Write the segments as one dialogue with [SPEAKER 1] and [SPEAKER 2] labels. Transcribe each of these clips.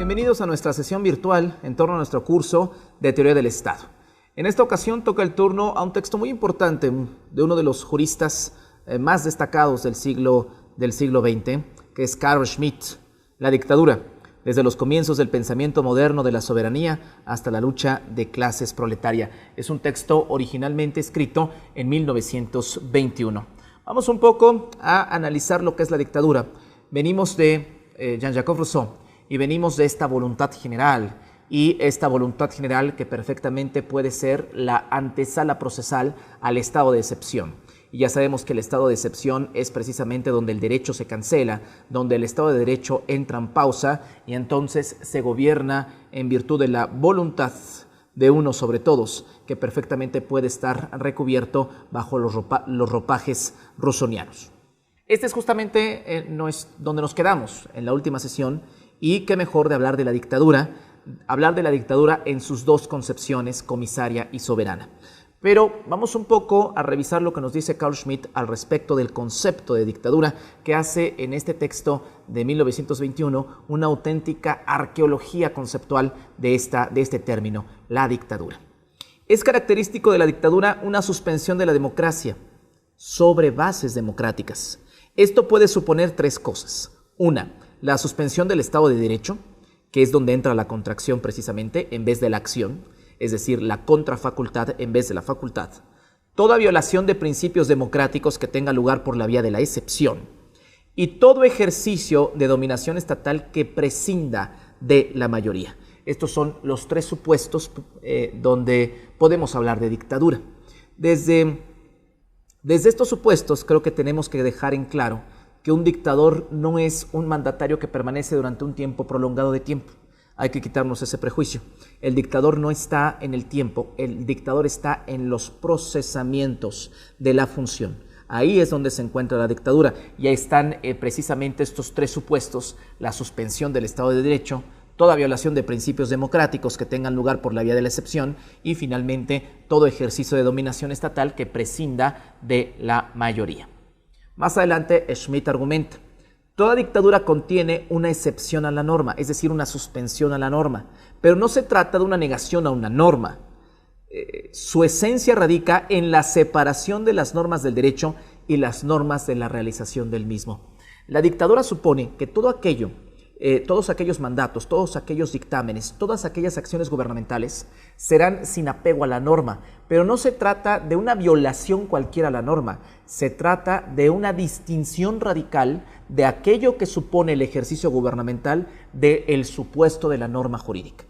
[SPEAKER 1] Bienvenidos a nuestra sesión virtual en torno a nuestro curso de Teoría del Estado. En esta ocasión toca el turno a un texto muy importante de uno de los juristas más destacados del siglo XX, que es Carl Schmitt, La dictadura, desde los comienzos del pensamiento moderno de la soberanía hasta la lucha de clases proletaria. Es un texto originalmente escrito en 1921. Vamos un poco a analizar lo que es la dictadura. Venimos de Jean-Jacques Rousseau y venimos de esta voluntad general, y esta voluntad general que perfectamente puede ser la antesala procesal al estado de excepción. Y ya sabemos que el estado de excepción es precisamente donde el derecho se cancela, donde el estado de derecho entra en pausa y entonces se gobierna en virtud de la voluntad de uno sobre todos, que perfectamente puede estar recubierto bajo los ropajes rousseauianos. Este es justamente donde nos quedamos en la última sesión, y qué mejor de hablar de la dictadura en sus dos concepciones, comisaria y soberana. Pero vamos un poco a revisar lo que nos dice Carl Schmitt al respecto del concepto de dictadura, que hace en este texto de 1921 una auténtica arqueología conceptual de este término, la dictadura. Es característico de la dictadura una suspensión de la democracia sobre bases democráticas. Esto puede suponer tres cosas. Una, la suspensión del Estado de Derecho, que es donde entra la contracción precisamente en vez de la acción, es decir, la contrafacultad en vez de la facultad. Toda violación de principios democráticos que tenga lugar por la vía de la excepción. Y todo ejercicio de dominación estatal que prescinda de la mayoría. Estos son los tres supuestos donde podemos hablar de dictadura. Desde estos supuestos creo que tenemos que dejar en claro que un dictador no es un mandatario que permanece durante un tiempo prolongado de tiempo. Hay que quitarnos ese prejuicio. El dictador no está en el tiempo, el dictador está en los procesamientos de la función. Ahí es donde se encuentra la dictadura. Y ahí están precisamente estos tres supuestos: la suspensión del Estado de Derecho, toda violación de principios democráticos que tengan lugar por la vía de la excepción y finalmente todo ejercicio de dominación estatal que prescinda de la mayoría. Más adelante Schmitt argumenta: toda dictadura contiene una excepción a la norma, es decir, una suspensión a la norma, pero no se trata de una negación a una norma. Su esencia radica en la separación de las normas del derecho y las normas de la realización del mismo. La dictadura supone que todos aquellos mandatos, todos aquellos dictámenes, todas aquellas acciones gubernamentales serán sin apego a la norma, pero no se trata de una violación cualquiera a la norma, se trata de una distinción radical de aquello que supone el ejercicio gubernamental del supuesto de la norma jurídica.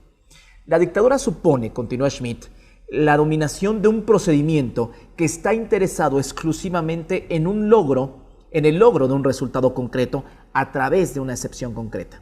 [SPEAKER 1] La dictadura supone, continúa Schmitt, la dominación de un procedimiento que está interesado exclusivamente en el logro de un resultado concreto a través de una excepción concreta.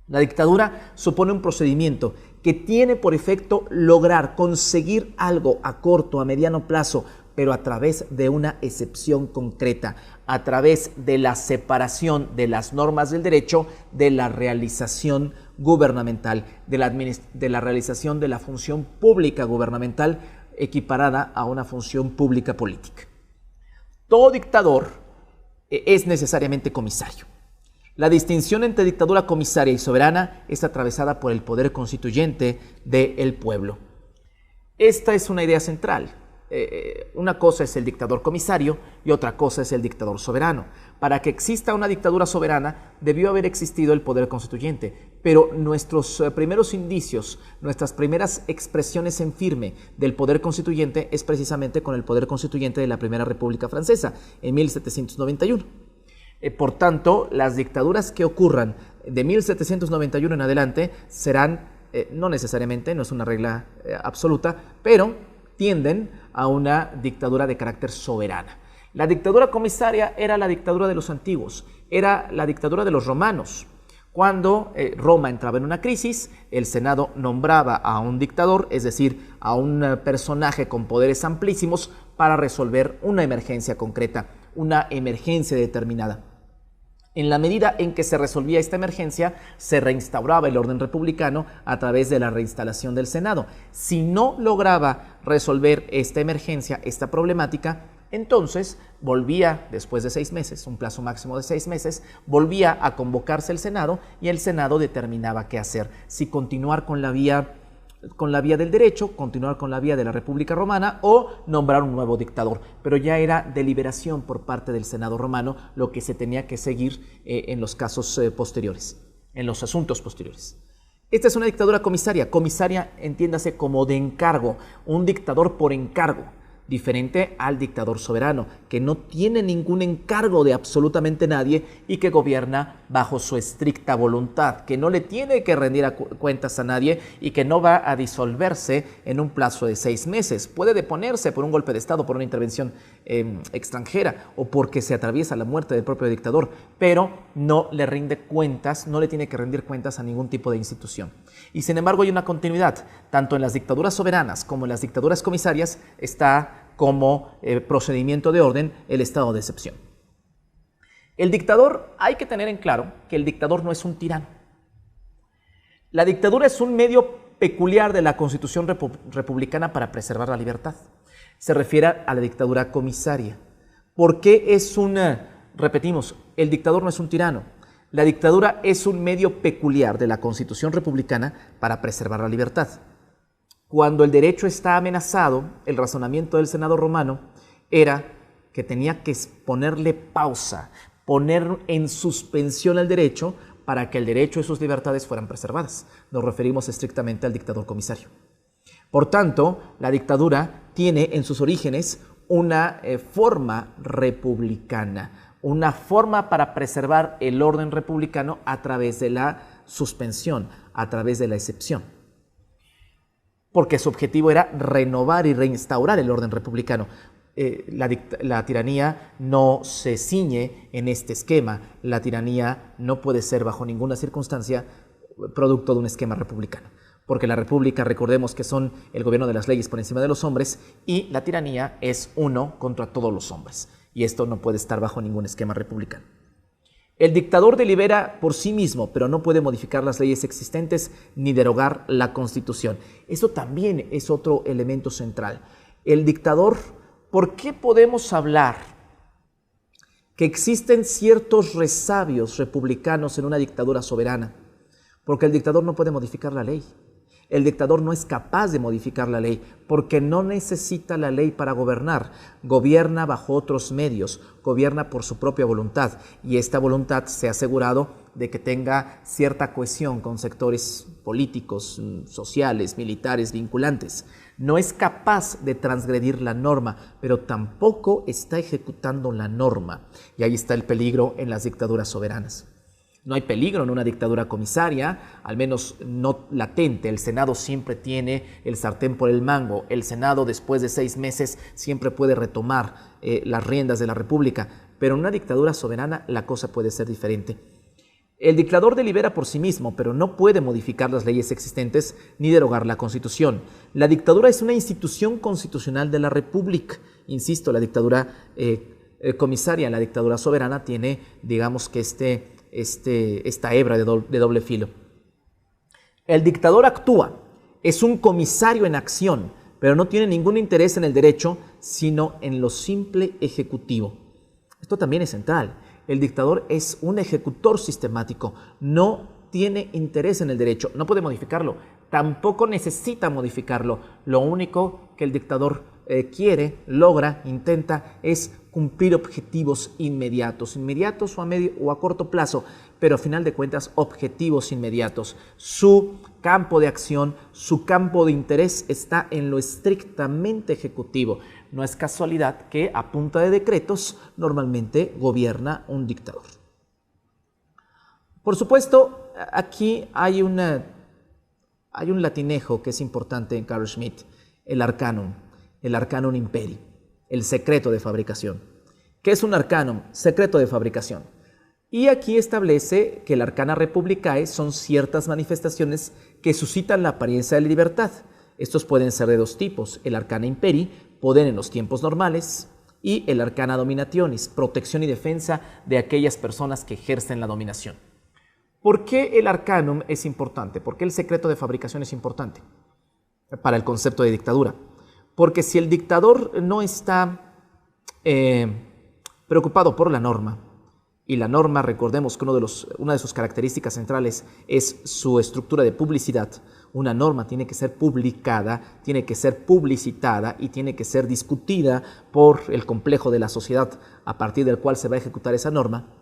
[SPEAKER 1] La dictadura supone un procedimiento que tiene por efecto lograr conseguir algo a corto, a mediano plazo, pero a través de una excepción concreta, a través de la separación de las normas del derecho de la realización gubernamental, de la realización de la función pública gubernamental equiparada a una función pública política. Todo dictador es necesariamente comisario. La distinción entre dictadura comisaria y soberana es atravesada por el poder constituyente del pueblo. Esta es una idea central. Una cosa es el dictador comisario y otra cosa es el dictador soberano. Para que exista una dictadura soberana debió haber existido el poder constituyente, pero nuestros primeros indicios, nuestras primeras expresiones en firme del poder constituyente es precisamente con el poder constituyente de la Primera República Francesa en 1791. Por tanto, las dictaduras que ocurran de 1791 en adelante serán, no necesariamente, no es una regla absoluta, pero tienden a una dictadura de carácter soberana. La dictadura comisaria era la dictadura de los antiguos, era la dictadura de los romanos. Cuando Roma entraba en una crisis, el Senado nombraba a un dictador, es decir, a un personaje con poderes amplísimos para resolver una emergencia concreta, una emergencia determinada. En la medida en que se resolvía esta emergencia, se reinstauraba el orden republicano a través de la reinstalación del Senado. Si no lograba resolver esta emergencia, esta problemática, Entonces volvía, después de 6 meses, un plazo máximo de 6 meses, volvía a convocarse el Senado y el Senado determinaba qué hacer, si continuar con la vía del derecho, continuar con la vía de la República Romana o nombrar un nuevo dictador. Pero ya era deliberación por parte del Senado romano lo que se tenía que seguir en los casos posteriores, en los asuntos posteriores. Esta es una dictadura comisaria. Comisaria, entiéndase como de encargo, un dictador por encargo, diferente al dictador soberano, que no tiene ningún encargo de absolutamente nadie y que gobierna bajo su estricta voluntad, que no le tiene que rendir cuentas a nadie y que no va a disolverse en un plazo de 6 meses. Puede deponerse por un golpe de Estado, por una intervención extranjera o porque se atraviesa la muerte del propio dictador, pero no le rinde cuentas, no le tiene que rendir cuentas a ningún tipo de institución. Y sin embargo hay una continuidad, tanto en las dictaduras soberanas como en las dictaduras comisarias está como procedimiento de orden el estado de excepción. El dictador, hay que tener en claro que el dictador no es un tirano. La dictadura es un medio peculiar de la Constitución republicana para preservar la libertad. Se refiere a la dictadura comisaria. ¿Por qué es repetimos, el dictador no es un tirano? La dictadura es un medio peculiar de la Constitución republicana para preservar la libertad. Cuando el derecho está amenazado, el razonamiento del Senado romano era que tenía que ponerle pausa, poner en suspensión el derecho para que el derecho y sus libertades fueran preservadas. Nos referimos estrictamente al dictador comisario. Por tanto, la dictadura tiene en sus orígenes una forma republicana, una forma para preservar el orden republicano a través de la suspensión, a través de la excepción. Porque su objetivo era renovar y reinstaurar el orden republicano. La tiranía no se ciñe en este esquema. La tiranía no puede ser bajo ninguna circunstancia producto de un esquema republicano. Porque la república, recordemos que son el gobierno de las leyes por encima de los hombres, y la tiranía es uno contra todos los hombres. Y esto no puede estar bajo ningún esquema republicano. El dictador delibera por sí mismo, pero no puede modificar las leyes existentes ni derogar la Constitución. Eso también es otro elemento central. El dictador, ¿por qué podemos hablar que existen ciertos resabios republicanos en una dictadura soberana? Porque el dictador no puede modificar la ley. El dictador no es capaz de modificar la ley porque no necesita la ley para gobernar. Gobierna bajo otros medios, gobierna por su propia voluntad y esta voluntad se ha asegurado de que tenga cierta cohesión con sectores políticos, sociales, militares, vinculantes. No es capaz de transgredir la norma, pero tampoco está ejecutando la norma. Y ahí está el peligro en las dictaduras soberanas. No hay peligro en una dictadura comisaria, al menos no latente. El Senado siempre tiene el sartén por el mango. El Senado, después de 6 meses, siempre puede retomar las riendas de la República. Pero en una dictadura soberana la cosa puede ser diferente. El dictador delibera por sí mismo, pero no puede modificar las leyes existentes ni derogar la Constitución. La dictadura es una institución constitucional de la República. Insisto, la dictadura comisaria, la dictadura soberana tiene, digamos que esta hebra de doble filo. El dictador actúa, es un comisario en acción, pero no tiene ningún interés en el derecho, sino en lo simple ejecutivo. Esto también es central. El dictador es un ejecutor sistemático, no tiene interés en el derecho, no puede modificarlo, tampoco necesita modificarlo. Lo único que el dictador quiere, logra, intenta es cumplir objetivos inmediatos o a medio o a corto plazo, pero a final de cuentas objetivos inmediatos. Su campo de acción, su campo de interés está en lo estrictamente ejecutivo. No es casualidad que a punta de decretos normalmente gobierna un dictador. Por supuesto, aquí hay un latinejo que es importante en Carl Schmitt, el Arcanum Imperii, el secreto de fabricación. ¿Qué es un arcanum? Secreto de fabricación. Y aquí establece que el arcana republicae son ciertas manifestaciones que suscitan la apariencia de la libertad. Estos pueden ser de 2 tipos, el arcana imperii, poder en los tiempos normales, y el arcana dominationis, protección y defensa de aquellas personas que ejercen la dominación. ¿Por qué el arcanum es importante? ¿Por qué el secreto de fabricación es importante para el concepto de dictadura? Porque si el dictador no está eh, preocupado por la norma. Y la norma, recordemos que una de sus características centrales es su estructura de publicidad. Una norma tiene que ser publicada, tiene que ser publicitada y tiene que ser discutida por el complejo de la sociedad a partir del cual se va a ejecutar esa norma.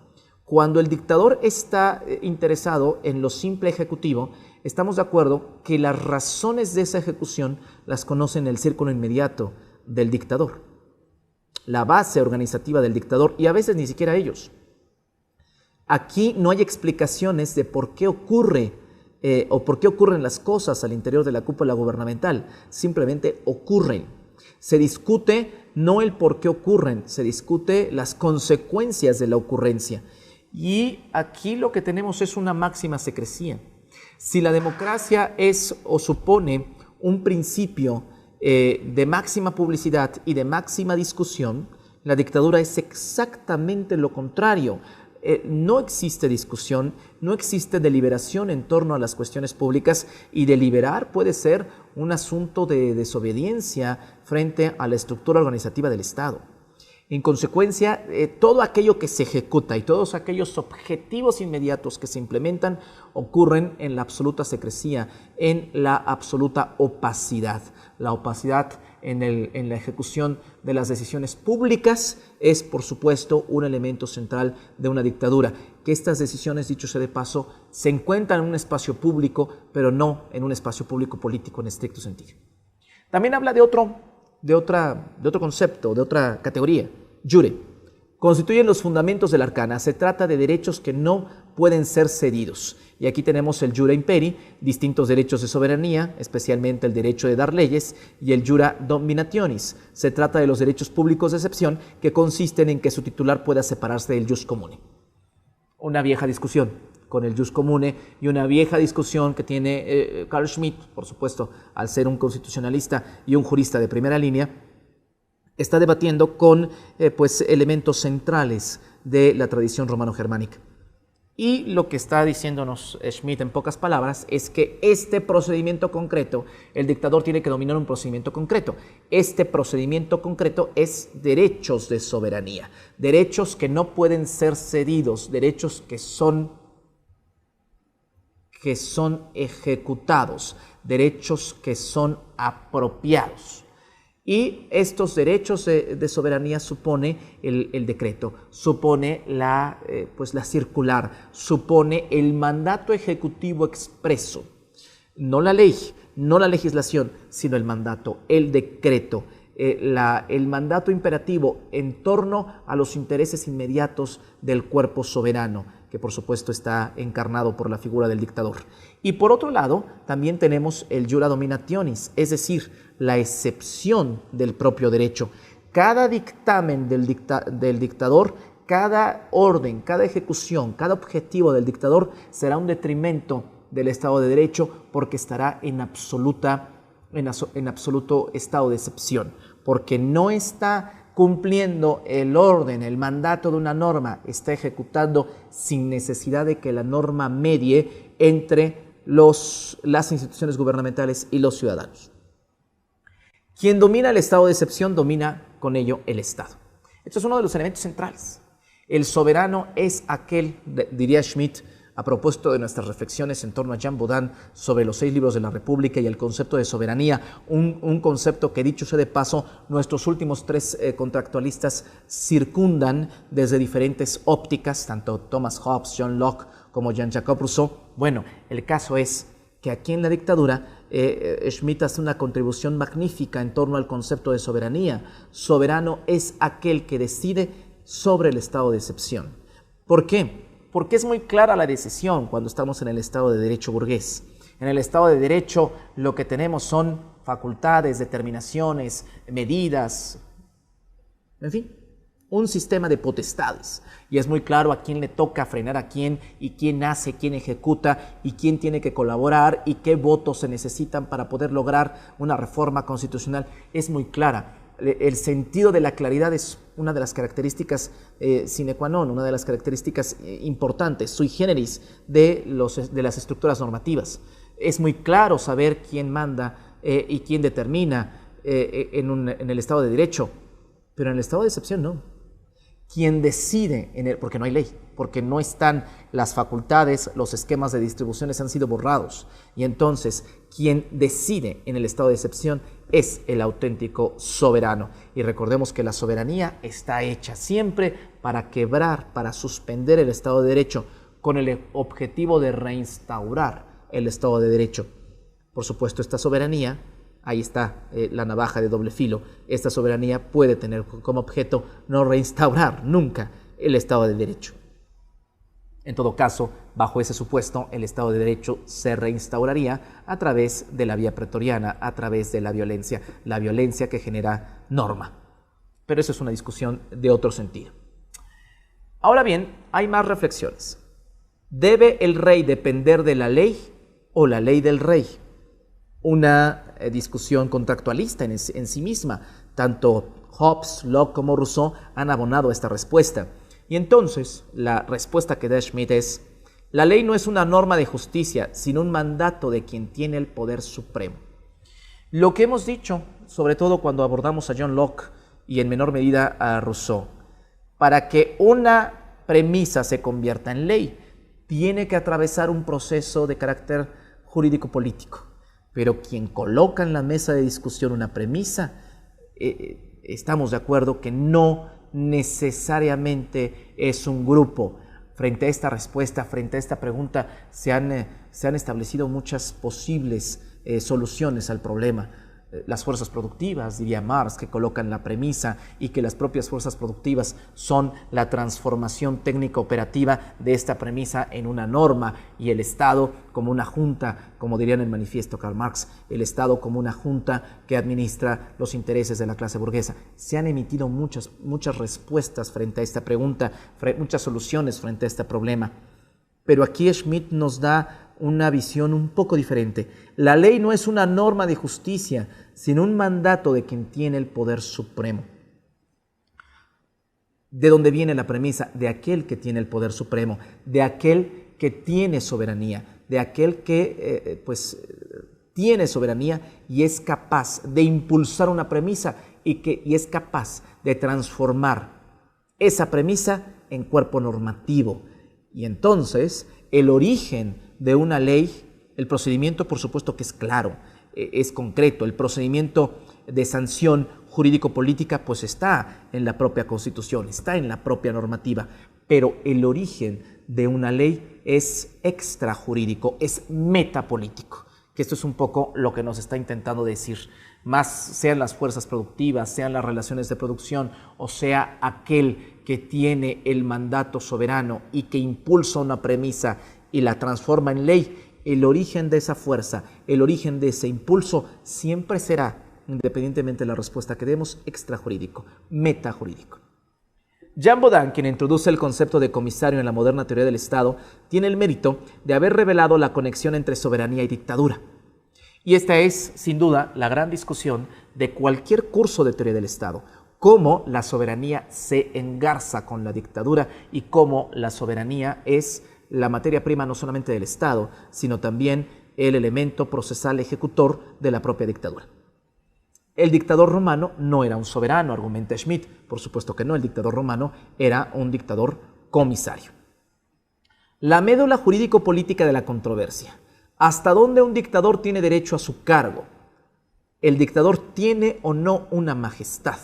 [SPEAKER 1] Cuando el dictador está interesado en lo simple ejecutivo, estamos de acuerdo que las razones de esa ejecución las conoce en el círculo inmediato del dictador, la base organizativa del dictador, y a veces ni siquiera ellos. Aquí no hay explicaciones de por qué ocurre o por qué ocurren las cosas al interior de la cúpula gubernamental. Simplemente ocurren. Se discute no el por qué ocurren, se discute las consecuencias de la ocurrencia. Y aquí lo que tenemos es una máxima secrecía. Si la democracia es o supone un principio de máxima publicidad y de máxima discusión, la dictadura es exactamente lo contrario. No existe discusión, no existe deliberación en torno a las cuestiones públicas, y deliberar puede ser un asunto de desobediencia frente a la estructura organizativa del Estado. En consecuencia, todo aquello que se ejecuta y todos aquellos objetivos inmediatos que se implementan ocurren en la absoluta secrecía, en la absoluta opacidad. La opacidad en la ejecución de las decisiones públicas es, por supuesto, un elemento central de una dictadura. Que estas decisiones, dicho sea de paso, se encuentran en un espacio público, pero no en un espacio público político en estricto sentido. También habla de otro concepto, de otra categoría: jure. Constituyen los fundamentos del arcana. Se trata de derechos que no pueden ser cedidos. Y aquí tenemos el jura imperi, distintos derechos de soberanía, especialmente el derecho de dar leyes, y el jura dominationis. Se trata de los derechos públicos de excepción, que consisten en que su titular pueda separarse del jus comune. Una vieja discusión con el jus comune, y una vieja discusión que tiene Carl Schmitt, por supuesto, al ser un constitucionalista y un jurista de primera línea, está debatiendo con elementos centrales de la tradición romano-germánica. Y lo que está diciéndonos Schmitt en pocas palabras es que este procedimiento concreto, el dictador tiene que dominar un procedimiento concreto. Este procedimiento concreto es derechos de soberanía, derechos que no pueden ser cedidos, derechos que son ejecutados, derechos que son apropiados. Y estos derechos de soberanía supone el decreto, supone la circular, supone el mandato ejecutivo expreso. No la ley, no la legislación, sino el mandato, el decreto, el mandato imperativo en torno a los intereses inmediatos del cuerpo soberano, que por supuesto está encarnado por la figura del dictador. Y por otro lado, también tenemos el jura dominationis, es decir, la excepción del propio derecho. Cada dictamen del dictador, cada orden, cada ejecución, cada objetivo del dictador será un detrimento del Estado de Derecho, porque estará en absoluto estado de excepción, porque no está cumpliendo el orden, el mandato de una norma, está ejecutando sin necesidad de que la norma medie entre las instituciones gubernamentales y los ciudadanos. Quien domina el estado de excepción domina con ello el Estado. Esto es uno de los elementos centrales. El soberano es aquel, diría Schmitt, a propósito de nuestras reflexiones en torno a Jean Bodin sobre los 6 libros de la República y el concepto de soberanía, un concepto que, dicho sea de paso, nuestros últimos 3 contractualistas circundan desde diferentes ópticas, tanto Thomas Hobbes, John Locke como Jean-Jacques Rousseau. Bueno, el caso es que aquí en la dictadura Schmitt hace una contribución magnífica en torno al concepto de soberanía. Soberano es aquel que decide sobre el estado de excepción. ¿Por qué? Porque es muy clara la decisión cuando estamos en el Estado de Derecho burgués. En el Estado de Derecho lo que tenemos son facultades, determinaciones, medidas, en fin, un sistema de potestades. Y es muy claro a quién le toca frenar a quién, y quién hace, quién ejecuta, y quién tiene que colaborar, y qué votos se necesitan para poder lograr una reforma constitucional. Es muy clara. El sentido de la claridad es una de las características sine qua non, una de las características importantes, sui generis, de las estructuras normativas. Es muy claro saber quién manda y quién determina en el Estado de Derecho, pero en el estado de excepción no. Quien decide, porque no hay ley, porque no están las facultades, los esquemas de distribuciones han sido borrados, y entonces quien decide en el estado de excepción es el auténtico soberano. Y recordemos que la soberanía está hecha siempre para quebrar, para suspender el Estado de Derecho, con el objetivo de reinstaurar el Estado de Derecho. Por supuesto, esta soberanía, ahí está la navaja de doble filo, esta soberanía puede tener como objeto no reinstaurar nunca el Estado de Derecho. En todo caso, bajo ese supuesto, el Estado de Derecho se reinstauraría a través de la vía pretoriana, a través de la violencia que genera norma. Pero eso es una discusión de otro sentido. Ahora bien, hay más reflexiones. ¿Debe el rey depender de la ley o la ley del rey? Una discusión contractualista en sí misma. Tanto Hobbes, Locke como Rousseau han abonado esta respuesta. Y entonces, la respuesta que da Schmitt es: la ley no es una norma de justicia, sino un mandato de quien tiene el poder supremo. Lo que hemos dicho, sobre todo cuando abordamos a John Locke y en menor medida a Rousseau, para que una premisa se convierta en ley, tiene que atravesar un proceso de carácter jurídico-político. Pero quien coloca en la mesa de discusión una premisa, estamos de acuerdo que no necesariamente es un grupo. Frente a esta respuesta, frente a esta pregunta, se han establecido muchas posibles soluciones al problema. Las fuerzas productivas, diría Marx, que colocan la premisa y que las propias fuerzas productivas son la transformación técnico-operativa de esta premisa en una norma, y el Estado como una junta, como diría en el manifiesto Karl Marx, el Estado como una junta que administra los intereses de la clase burguesa. Se han emitido muchas respuestas frente a esta pregunta, muchas soluciones frente a este problema. Pero aquí Schmitt nos da una visión un poco diferente. La ley no es una norma de justicia, sino un mandato de quien tiene el poder supremo. ¿De dónde viene la premisa? De aquel que tiene el poder supremo, de aquel que tiene soberanía, de aquel que tiene soberanía y es capaz de impulsar una premisa y es capaz de transformar esa premisa en cuerpo normativo. Y entonces el origen de una ley, el procedimiento por supuesto que es claro, es concreto. El procedimiento de sanción jurídico-política pues está en la propia Constitución, está en la propia normativa, pero el origen de una ley es extrajurídico, es metapolítico, que esto es un poco lo que nos está intentando decir. Más sean las fuerzas productivas, sean las relaciones de producción, o sea aquel que tiene el mandato soberano y que impulsa una premisa y la transforma en ley, el origen de esa fuerza, el origen de ese impulso siempre será, independientemente de la respuesta que demos, extrajurídico, metajurídico. Jean Bodin, quien introduce el concepto de comisario en la moderna teoría del Estado, tiene el mérito de haber revelado la conexión entre soberanía y dictadura. Y esta es, sin duda, la gran discusión de cualquier curso de teoría del Estado: cómo la soberanía se engarza con la dictadura y cómo la soberanía es la materia prima no solamente del Estado, sino también el elemento procesal ejecutor de la propia dictadura. El dictador romano no era un soberano, argumenta Schmitt. Por supuesto que no, el dictador romano era un dictador comisario. La médula jurídico-política de la controversia: ¿hasta dónde un dictador tiene derecho a su cargo? ¿El dictador tiene o no una majestad?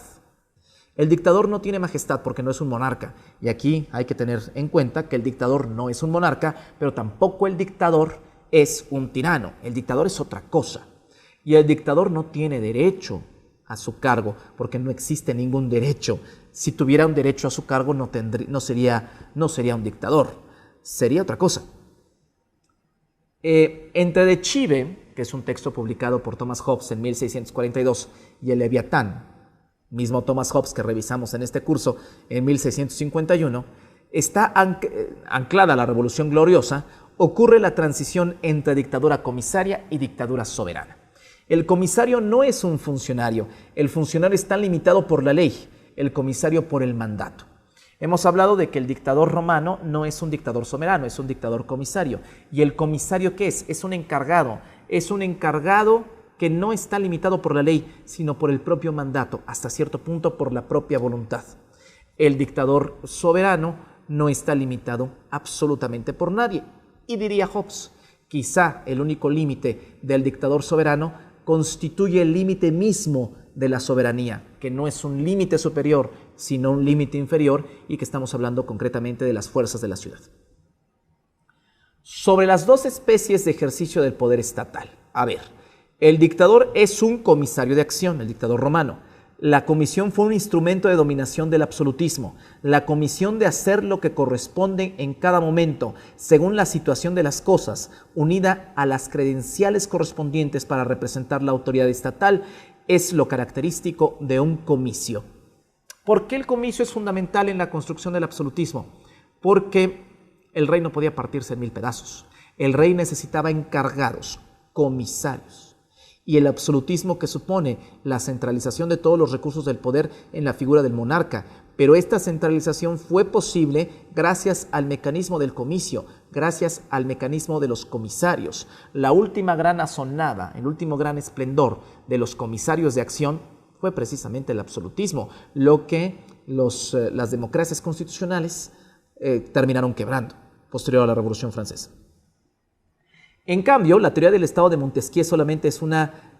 [SPEAKER 1] El dictador no tiene majestad porque no es un monarca. Y aquí hay que tener en cuenta que el dictador no es un monarca, pero tampoco el dictador es un tirano. El dictador es otra cosa. Y el dictador no tiene derecho a su cargo porque no existe ningún derecho. Si tuviera un derecho a su cargo no sería un dictador, sería otra cosa. Entre De Chive, que es un texto publicado por Thomas Hobbes en 1642, y el Leviatán, mismo Thomas Hobbes que revisamos en este curso en 1651, está anclada la Revolución Gloriosa, ocurre la transición entre dictadura comisaria y dictadura soberana. El comisario no es un funcionario, el funcionario está limitado por la ley, el comisario por el mandato. Hemos hablado de que el dictador romano no es un dictador soberano, es un dictador comisario. ¿Y el comisario qué es? Es un encargado que no está limitado por la ley, sino por el propio mandato, hasta cierto punto por la propia voluntad. El dictador soberano no está limitado absolutamente por nadie. Y diría Hobbes, quizá el único límite del dictador soberano constituye el límite mismo de la soberanía, que no es un límite superior, sino un límite inferior, y que estamos hablando concretamente de las fuerzas de la ciudad. Sobre las dos especies de ejercicio del poder estatal. A ver, el dictador es un comisario de acción, el dictador romano. La comisión fue un instrumento de dominación del absolutismo, la comisión de hacer lo que corresponde en cada momento, según la situación de las cosas, unida a las credenciales correspondientes para representar la autoridad estatal, es lo característico de un comicio. ¿Por qué el comicio es fundamental en la construcción del absolutismo? Porque el rey no podía partirse en 1000 pedazos. El rey necesitaba encargados, comisarios. Y el absolutismo que supone la centralización de todos los recursos del poder en la figura del monarca. Pero esta centralización fue posible gracias al mecanismo del comicio, gracias al mecanismo de los comisarios. La última gran asonada, el último gran esplendor de los comisarios de acción fue precisamente el absolutismo, lo que las democracias constitucionales terminaron quebrando posterior a la Revolución Francesa. En cambio, la teoría del Estado de Montesquieu solamente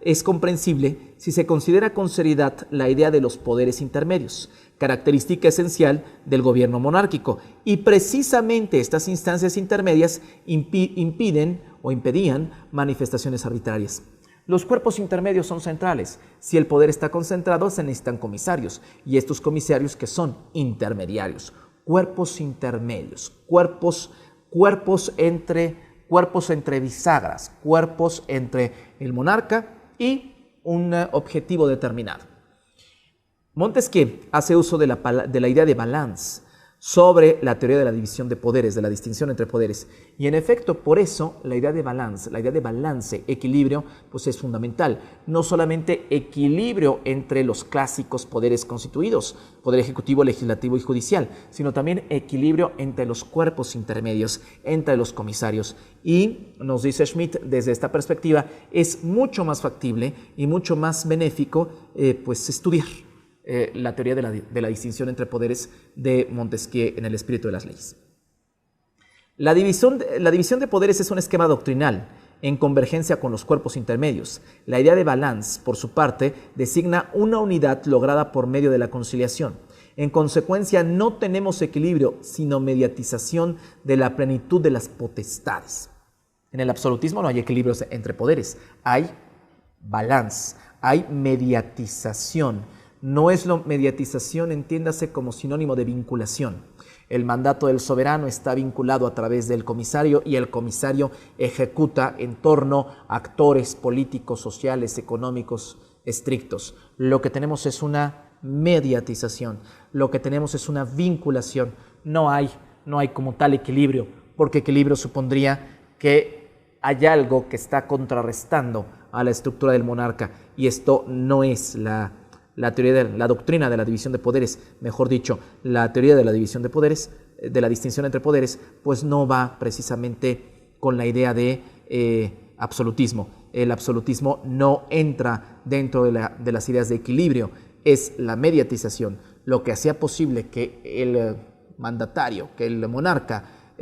[SPEAKER 1] es comprensible si se considera con seriedad la idea de los poderes intermedios, característica esencial del gobierno monárquico, y precisamente estas instancias intermedias impedían manifestaciones arbitrarias. Los cuerpos intermedios son centrales. Si el poder está concentrado, se necesitan comisarios, y estos comisarios que son intermediarios, cuerpos intermedios, cuerpos entre bisagras, cuerpos entre el monarca y un objetivo determinado. Montesquieu hace uso de la idea de balance sobre la teoría de la división de poderes, de la distinción entre poderes. Y en efecto, por eso, la idea de balance, equilibrio, pues es fundamental. No solamente equilibrio entre los clásicos poderes constituidos, poder ejecutivo, legislativo y judicial, sino también equilibrio entre los cuerpos intermedios, entre los comisarios. Y nos dice Schmitt, desde esta perspectiva, es mucho más factible y mucho más benéfico pues estudiar la teoría de la distinción entre poderes de Montesquieu en el espíritu de las leyes. La división de poderes es un esquema doctrinal en convergencia con los cuerpos intermedios. La idea de balance, por su parte, designa una unidad lograda por medio de la conciliación. En consecuencia, no tenemos equilibrio, sino mediatización de la plenitud de las potestades. En el absolutismo no hay equilibrios entre poderes, hay balance, hay mediatización. No es mediatización, entiéndase como sinónimo de vinculación. El mandato del soberano está vinculado a través del comisario y el comisario ejecuta en torno a actores políticos, sociales, económicos estrictos. Lo que tenemos es una mediatización, lo que tenemos es una vinculación. No hay como tal equilibrio, porque equilibrio supondría que hay algo que está contrarrestando a la estructura del monarca, y esto no es la teoría de la doctrina de la división de poderes, mejor dicho, la teoría de la división de poderes, de la distinción entre poderes, pues no va precisamente con la idea de absolutismo. El absolutismo no entra dentro de las ideas de equilibrio, es la mediatización, lo que hacía posible que el mandatario, que el monarca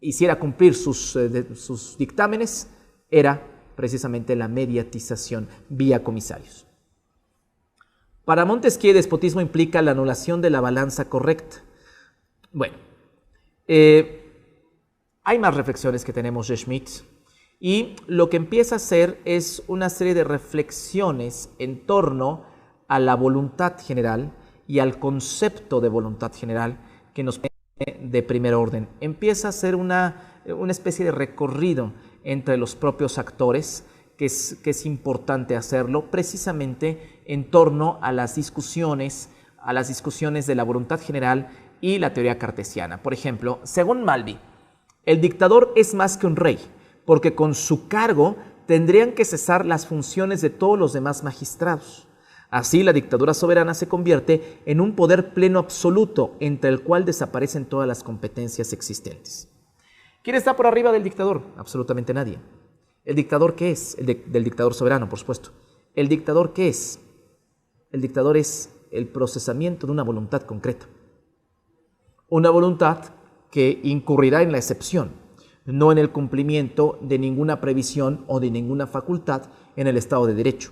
[SPEAKER 1] hiciera cumplir sus dictámenes, era precisamente la mediatización vía comisarios. Para Montesquieu, despotismo implica la anulación de la balanza correcta. Bueno, hay más reflexiones que tenemos de Schmitt, y lo que empieza a hacer es una serie de reflexiones en torno a la voluntad general y al concepto de voluntad general que nos viene de primer orden. Empieza a hacer una especie de recorrido entre los propios actores, que es importante hacerlo precisamente en torno a las discusiones de la voluntad general y la teoría cartesiana. Por ejemplo, según Malby, el dictador es más que un rey, porque con su cargo tendrían que cesar las funciones de todos los demás magistrados. Así, la dictadura soberana se convierte en un poder pleno absoluto, entre el cual desaparecen todas las competencias existentes. ¿Quién está por arriba del dictador? Absolutamente nadie. ¿El dictador qué es? Del dictador soberano, por supuesto. ¿El dictador qué es? El dictador es el procesamiento de una voluntad concreta. Una voluntad que incurrirá en la excepción, no en el cumplimiento de ninguna previsión o de ninguna facultad en el Estado de Derecho.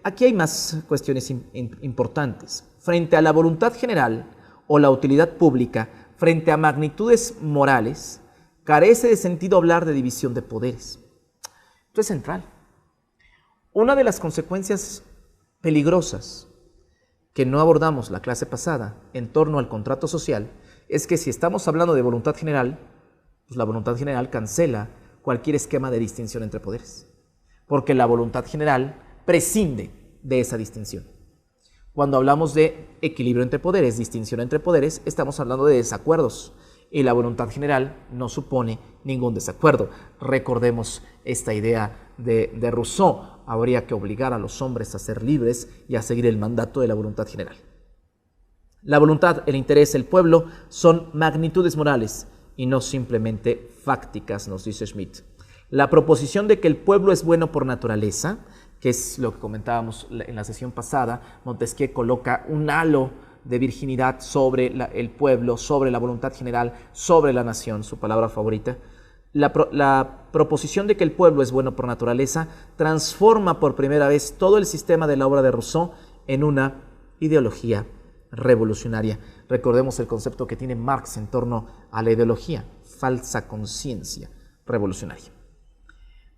[SPEAKER 1] Aquí hay más cuestiones importantes. Frente a la voluntad general o la utilidad pública, frente a magnitudes morales, carece de sentido hablar de división de poderes. Esto es central. Una de las consecuencias peligrosas que no abordamos la clase pasada en torno al contrato social es que si estamos hablando de voluntad general, pues la voluntad general cancela cualquier esquema de distinción entre poderes, porque la voluntad general prescinde de esa distinción. Cuando hablamos de equilibrio entre poderes, distinción entre poderes, estamos hablando de desacuerdos y la voluntad general no supone ningún desacuerdo. Recordemos esta idea de Rousseau: habría que obligar a los hombres a ser libres y a seguir el mandato de la voluntad general. La voluntad, el interés, el pueblo son magnitudes morales y no simplemente fácticas, nos dice Schmitt. La proposición de que el pueblo es bueno por naturaleza, que es lo que comentábamos en la sesión pasada, Montesquieu coloca un halo de virginidad sobre el pueblo, sobre la voluntad general, sobre la nación, su palabra favorita. La proposición de que el pueblo es bueno por naturaleza transforma por primera vez todo el sistema de la obra de Rousseau en una ideología revolucionaria. Recordemos el concepto que tiene Marx en torno a la ideología: falsa conciencia revolucionaria.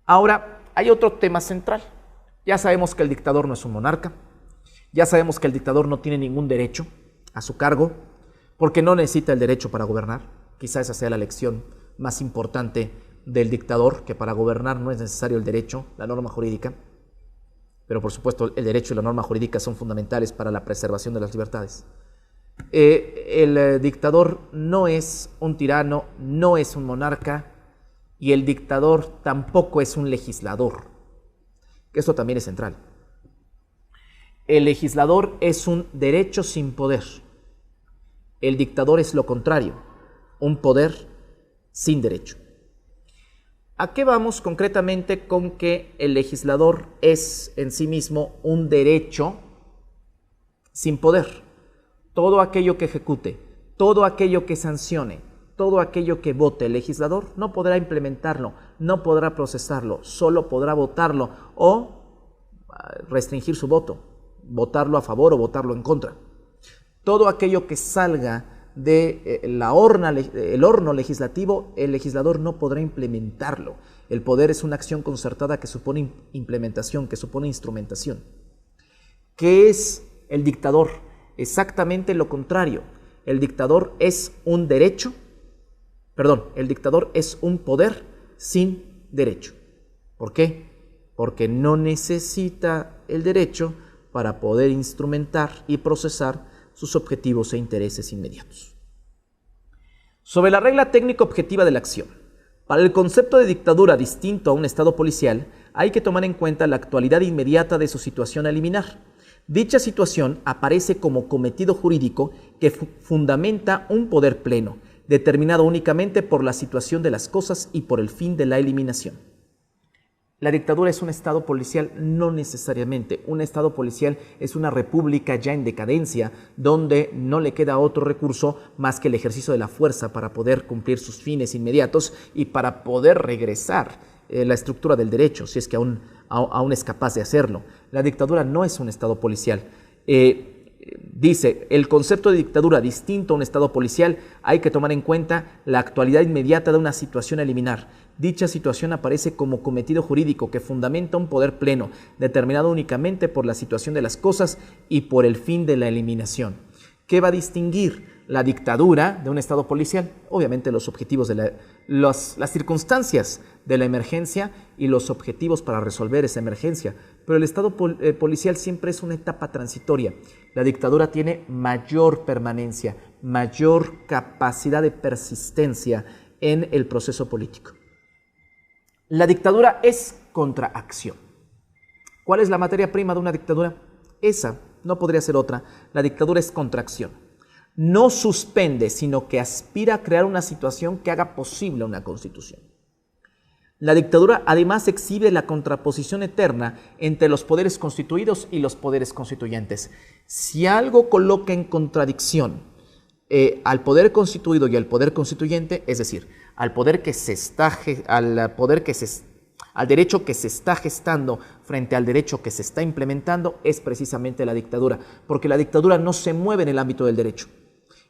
[SPEAKER 1] Ahora, hay otro tema central. Ya sabemos que el dictador no es un monarca, ya sabemos que el dictador no tiene ningún derecho a su cargo, porque no necesita el derecho para gobernar. Quizá esa sea la lección más importante del dictador, que para gobernar no es necesario el derecho, la norma jurídica, pero por supuesto el derecho y la norma jurídica son fundamentales para la preservación de las libertades. El dictador no es un tirano, no es un monarca, y el dictador tampoco es un legislador. Esto también es central. El legislador es un derecho sin poder. El dictador es lo contrario, un poder sin derecho. ¿A qué vamos concretamente con que el legislador es en sí mismo un derecho sin poder? Todo aquello que ejecute, todo aquello que sancione, todo aquello que vote el legislador no podrá implementarlo, no podrá procesarlo, solo podrá votarlo o restringir su voto, votarlo a favor o votarlo en contra. Todo aquello que salga de el horno legislativo, el legislador no podrá implementarlo. El poder es una acción concertada que supone implementación, que supone instrumentación. ¿Qué es el dictador? Exactamente lo contrario. El dictador es un derecho, el dictador es un poder sin derecho. ¿Por qué? Porque no necesita el derecho para poder instrumentar y procesar sus objetivos e intereses inmediatos. Sobre la regla técnico-objetiva de la acción. Para el concepto de dictadura distinto a un estado policial, hay que tomar en cuenta la actualidad inmediata de su situación a eliminar. Dicha situación aparece como cometido jurídico que fundamenta un poder pleno, determinado únicamente por la situación de las cosas y por el fin de la eliminación. La dictadura es un estado policial, no necesariamente. Un estado policial es una república ya en decadencia, donde no le queda otro recurso más que el ejercicio de la fuerza para poder cumplir sus fines inmediatos y para poder regresar la estructura del derecho, si es que aún es capaz de hacerlo. La dictadura no es un estado policial. Dice, el concepto de dictadura distinto a un estado policial, hay que tomar en cuenta la actualidad inmediata de una situación a eliminar. Dicha situación aparece como cometido jurídico que fundamenta un poder pleno, determinado únicamente por la situación de las cosas y por el fin de la eliminación. ¿Qué va a distinguir la dictadura de un estado policial? Obviamente los objetivos las circunstancias de la emergencia y los objetivos para resolver esa emergencia. Pero el estado policial siempre es una etapa transitoria. La dictadura tiene mayor permanencia, mayor capacidad de persistencia en el proceso político. La dictadura es contraacción. ¿Cuál es la materia prima de una dictadura? Esa no podría ser otra. La dictadura es contracción. No suspende, sino que aspira a crear una situación que haga posible una constitución. La dictadura además exhibe la contraposición eterna entre los poderes constituidos y los poderes constituyentes. Si algo coloca en contradicción al poder constituido y al poder constituyente, es decir, al derecho que se está gestando frente al derecho que se está implementando, es precisamente la dictadura, porque la dictadura no se mueve en el ámbito del derecho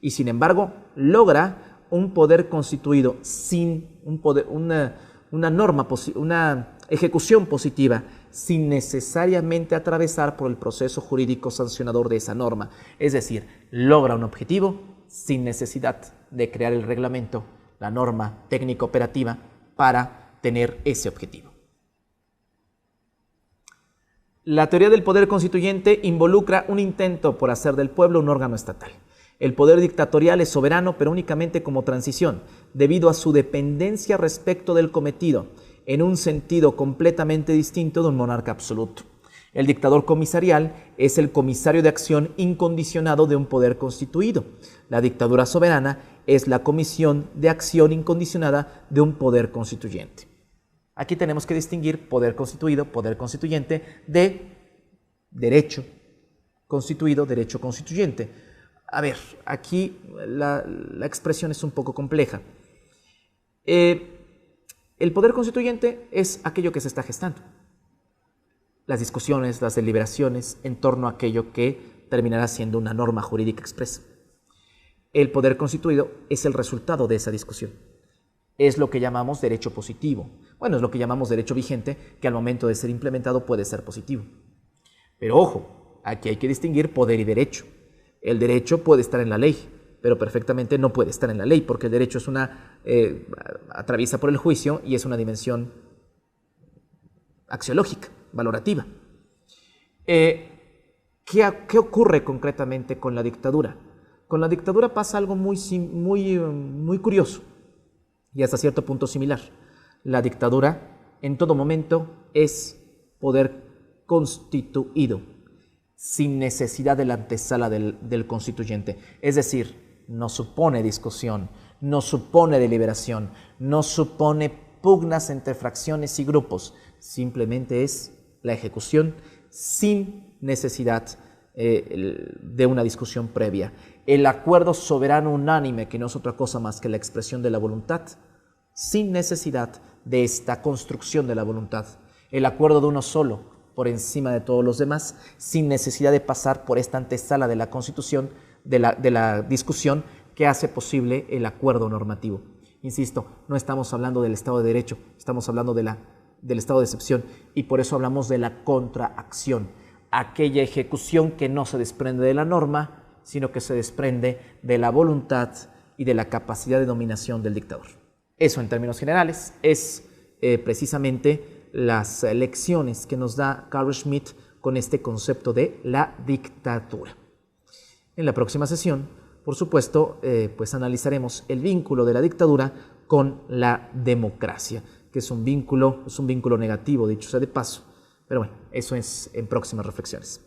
[SPEAKER 1] y sin embargo logra un poder constituido sin una ejecución positiva, sin necesariamente atravesar por el proceso jurídico sancionador de esa norma. Es decir, logra un objetivo sin necesidad de crear el reglamento, la norma técnica operativa para tener ese objetivo. La teoría del poder constituyente involucra un intento por hacer del pueblo un órgano estatal. El poder dictatorial es soberano, pero únicamente como transición, debido a su dependencia respecto del cometido, en un sentido completamente distinto de un monarca absoluto. El dictador comisarial es el comisario de acción incondicionado de un poder constituido. La dictadura soberana es la comisión de acción incondicionada de un poder constituyente. Aquí tenemos que distinguir poder constituido, poder constituyente, de derecho constituido, derecho constituyente. A ver, aquí la expresión es un poco compleja. El poder constituyente es aquello que se está gestando. Las discusiones, las deliberaciones en torno a aquello que terminará siendo una norma jurídica expresa. El poder constituido es el resultado de esa discusión. Es lo que llamamos derecho positivo. Bueno, es lo que llamamos derecho vigente, que al momento de ser implementado puede ser positivo. Pero ojo, aquí hay que distinguir poder y derecho. El derecho puede estar en la ley, pero perfectamente no puede estar en la ley, porque el derecho es atraviesa por el juicio y es una dimensión axiológica, valorativa. ¿Qué ocurre concretamente con la dictadura? Con la dictadura pasa algo muy curioso y hasta cierto punto similar. La dictadura en todo momento es poder constituido, sin necesidad de la antesala del constituyente. Es decir, no supone discusión, no supone deliberación, no supone pugnas entre fracciones y grupos, simplemente es la ejecución sin necesidad de una discusión previa. El acuerdo soberano unánime, que no es otra cosa más que la expresión de la voluntad, sin necesidad de esta construcción de la voluntad. El acuerdo de uno solo, por encima de todos los demás, sin necesidad de pasar por esta antesala de la Constitución, de la discusión que hace posible el acuerdo normativo. Insisto, no estamos hablando del Estado de Derecho, estamos hablando del estado de excepción y por eso hablamos de la contraacción, aquella ejecución que no se desprende de la norma, sino que se desprende de la voluntad y de la capacidad de dominación del dictador. Eso en términos generales es precisamente las lecciones que nos da Carl Schmitt con este concepto de la dictadura. En la próxima sesión, por supuesto, pues analizaremos el vínculo de la dictadura con la democracia, que es un vínculo negativo, dicho sea de paso. Pero bueno, eso es en próximas reflexiones.